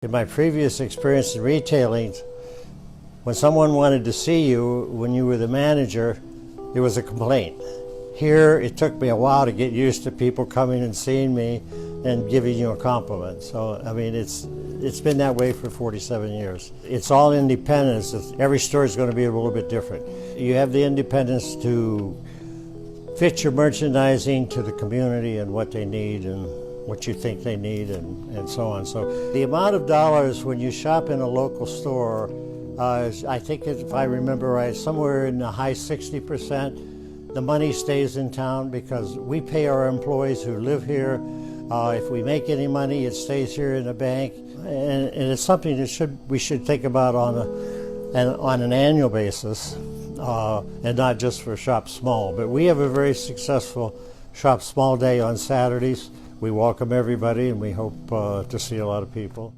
In my previous experience in retailing, when someone wanted to see you when you were the manager, it was a complaint. Here, it took me a while to get used to people coming and seeing me and giving you a compliment. So, I mean, it's been that way for 47 years. It's all independence. Every store is going to be a little bit different. You have the independence to fit your merchandising to the community and what they need and what you think they need and so on. So the amount of dollars when you shop in a local store, I think if I remember right, somewhere in the high 60%, the money stays in town because we pay our employees who live here. If we make any money, it stays here in the bank. And it's something that we should think about on an annual basis and not just for Shop Small. But we have a very successful Shop Small Day on Saturdays. We welcome everybody and we hope to see a lot of people.